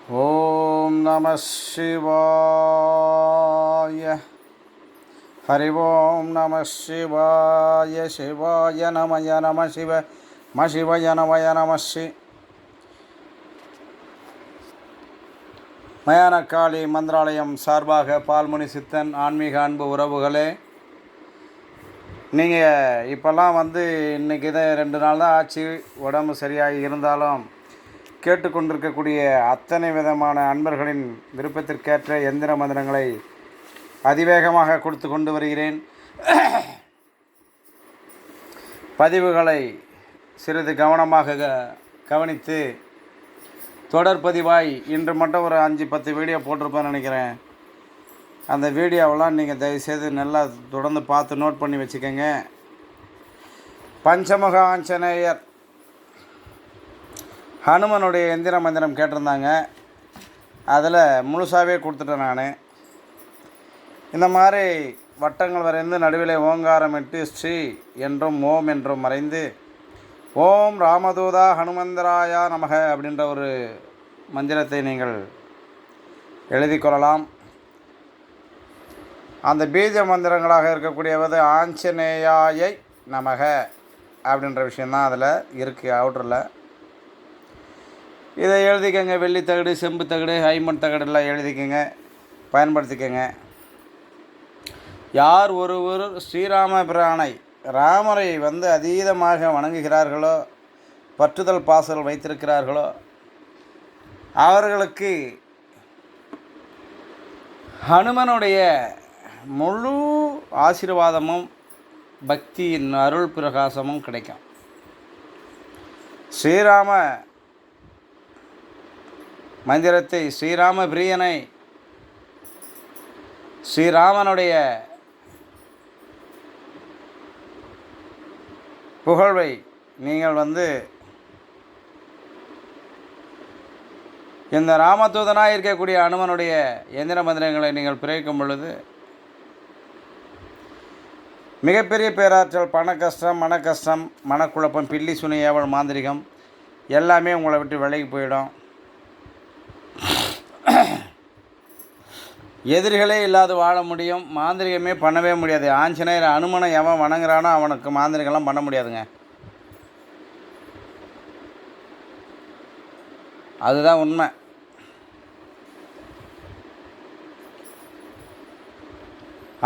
ஓம் நம சிவாய. ஹரி ஓம் நம சிவாய. சிவாய நமய நம சிவ சிவய நமய நம ஸ்ரீ மயானக்காளி மந்திராலயம் சார்பாக பால்முனி சித்தன் ஆன்மீக அன்பு உறவுகளே, நீங்கள் இப்போல்லாம் இன்றைக்கி இதை 2 நாள் தான் ஆச்சு உடம்பு சரியாகி இருந்தாலும் கேட்டுக்கொண்டிருக்கக்கூடிய அத்தனை விதமான அன்பர்களின் விருப்பத்திற்கேற்ற எந்திர மந்திரங்களை அதிவேகமாக கொடுத்து கொண்டு வருகிறேன். பதிவுகளை சிறிது கவனமாக கவனித்து தொடர்பதிவாய் இன்று மட்டும் ஒரு 5-10 வீடியோ போட்டிருப்பேன்னு நினைக்கிறேன். அந்த வீடியோவெல்லாம் நீங்கள் தயவுசெய்து நல்லா தொடர்ந்து பார்த்து நோட் பண்ணி வச்சுக்கோங்க. பஞ்சமுக ஆஞ்சநேயர் ஹனுமனுடைய எந்திர மந்திரம் கேட்டிருந்தாங்க. அதில் முழுசாகவே கொடுத்துட்டேன் நான். இந்த மாதிரி வட்டங்கள் வரைந்து நடுவில் ஓங்காரமிட்டு ஸ்ரீ என்றும் ஓம் என்றும் மறைந்து ஓம் ராமதூதா ஹனுமந்தராயா நமக அப்படின்ற ஒரு மந்திரத்தை நீங்கள் எழுதி கொள்ளலாம். அந்த பீஜ மந்திரங்களாக இருக்கக்கூடியவது ஆஞ்சநேயாயை நமக அப்படின்ற விஷயந்தான் அதில் இருக்குது அவுட்டரில். இதை எழுதிக்கங்க. வெள்ளித்தகடு, செம்பு தகடு, ஐமண் தகடெல்லாம் எழுதிக்கங்க, பயன்படுத்திக்கங்க. யார் ஒருவர் ஸ்ரீராம பிரானை ராமரை அதீதமாக வணங்குகிறார்களோ, பற்றுதல் பாசல் வைத்திருக்கிறார்களோ, அவர்களுக்கு ஹனுமனுடைய முழு ஆசீர்வாதமும் பக்தியின் அருள் பிரகாசமும் கிடைக்கும். ஸ்ரீராம மந்திரத்தை, ஸ்ரீராம பிரியனை, ஸ்ரீராமனுடைய புகழ்வை நீங்கள் இந்த ராமதூதனாக இருக்கக்கூடிய அனுமனுடைய எந்திர மந்திரங்களை நீங்கள் பிரயோகிக்கும் பொழுது மிகப்பெரிய பேராற்றல், பண கஷ்டம், மன கஷ்டம், மனக்குழப்பம், பில்லி சுனி ஏவல் மாந்திரிகம் எல்லாமே உங்களை விட்டு விலகி போயிடும். எதிரிகளே இல்லாது வாழ முடியும். மாந்திரிகமே பண்ணவே முடியாது. ஆஞ்சநேயர் அனுமனை எவன் வணங்குறானோ அவனுக்கு மாந்திரிகம்லாம் பண்ண முடியாதுங்க. அதுதான் உண்மை.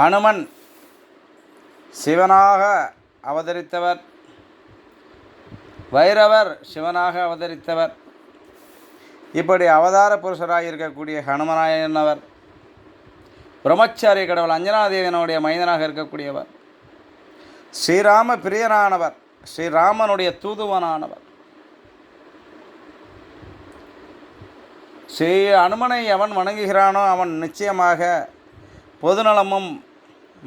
அனுமன் சிவனாக அவதரித்தவர், வைரவர் சிவனாக அவதரித்தவர். இப்படி அவதார புருஷராக இருக்கக்கூடிய ஹனுமனாயனவர் பிரம்மச்சாரிய கடவுள் அஞ்சனாதேவியனுடைய மைந்தனாக இருக்கக்கூடியவர், ஸ்ரீராம பிரியனானவர், ஸ்ரீராமனுடைய தூதுவனானவர். ஸ்ரீ அனுமனை எவன் வணங்குகிறானோ அவன் நிச்சயமாக பொதுநலமும்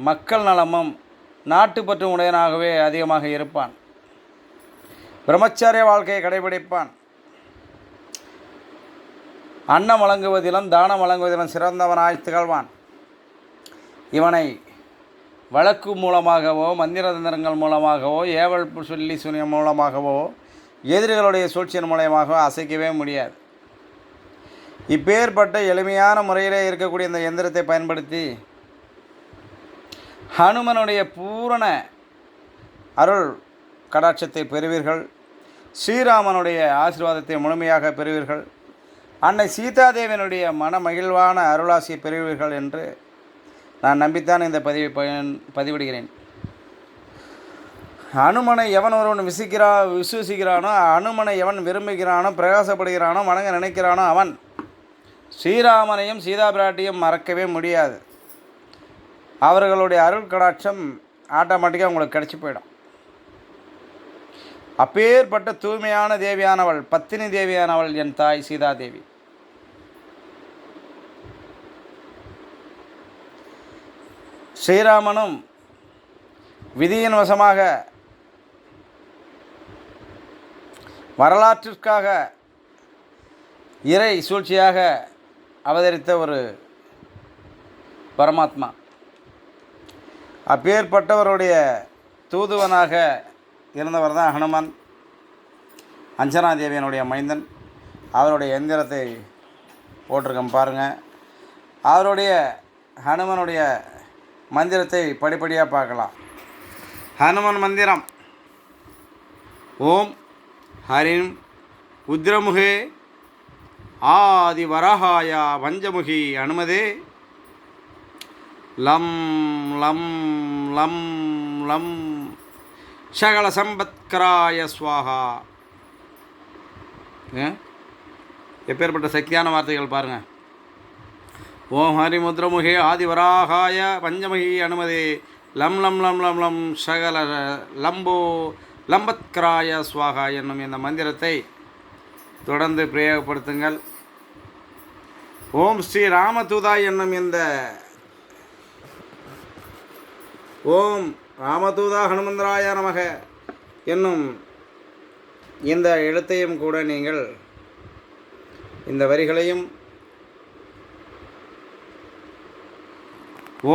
மக்கள் நலமும் நாட்டுப்பற்று உடையனாகவே அதிகமாக இருப்பான். பிரம்மச்சாரிய வாழ்க்கையை கடைபிடிப்பான். அன்னம் வழங்குவதிலும் தானம் வழங்குவதிலும் சிறந்தவனாய் திகழ்வான். இவனை வழக்கு மூலமாகவோ, மந்திர தந்திரங்கள் மூலமாகவோ, ஏவல் சொல்லி சுனியம் மூலமாகவோ, எதிரிகளுடைய சூழ்ச்சியின் மூலமாகவோ அசைக்கவே முடியாது. இப்பேற்பட்ட எளிமையான முறையிலே இருக்கக்கூடிய இந்த எந்திரத்தை பயன்படுத்தி ஹனுமனுடைய பூரண அருள் கடாட்சத்தை பெறுவீர்கள். ஸ்ரீராமனுடைய ஆசீர்வாதத்தை முழுமையாக பெறுவீர்கள். அன்னை சீதாதேவியனுடைய மன மகிழ்வான அருளாசியை பெறுவீர்கள் என்று நான் நம்பித்தான் இந்த பதிவிடுகிறேன். அனுமனை எவன் ஒருவன் விசுவசிக்கிறானோ, அனுமனை எவன் விரும்புகிறானோ, பிரகாசப்படுகிறானோ, வணங்க நினைக்கிறானோ அவன் ஸ்ரீராமனையும் சீதா பிராட்டியும் மறக்கவே முடியாது. அவர்களுடைய அருள் கடாட்சம் ஆட்டோமேட்டிக்காக உங்களுக்கு கிடச்சி போயிடும். அப்பேற்பட்ட தூய்மையான தேவியானவள், பத்தினி தேவியானவள் என் தாய் சீதாதேவி. ஸ்ரீராமனும் விதியின் வசமாக வரலாற்றிற்காக இறை சூழ்ச்சியாக அவதரித்த ஒரு பரமாத்மா. அப்பேற்பட்டவருடைய தூதுவனாக இருந்தவர் தான் ஹனுமன், அஞ்சனாதேவியனுடைய மைந்தன். அவருடைய எந்திரத்தை போட்டிருக்கேன் பாருங்கள். அவருடைய ஹனுமனுடைய மந்திரத்தை படிப்படியாக பார்க்கலாம். ஹனுமன் மந்திரம்: ஓம் ஹரிம் உத்ரமுகே ஆதி வரஹாய பஞ்சமுகி அனுமதே லம் லம் லம் லம் சகல சம்பத்கராய ஸ்வாஹா. எப்பேற்பட்ட சக்தியான வார்த்தைகள் பாருங்கள். ஓம் ஹரி முத்ரமுகே ஆதிவராகாய பஞ்சமுகி அனுமதி லம் லம் லம் லம் லம் சகல லம்போ லம்பத்கராய ஸ்வாகா என்னும் இந்த மந்திரத்தை தொடர்ந்து பிரயோகப்படுத்துங்கள். ஓம் ஸ்ரீ ராமதூதா என்னும் இந்த ஓம் ராமதூதா ஹனுமந்தராய நமக என்னும் இந்த எழுத்தையும் கூட நீங்கள் இந்த வரிகளையும்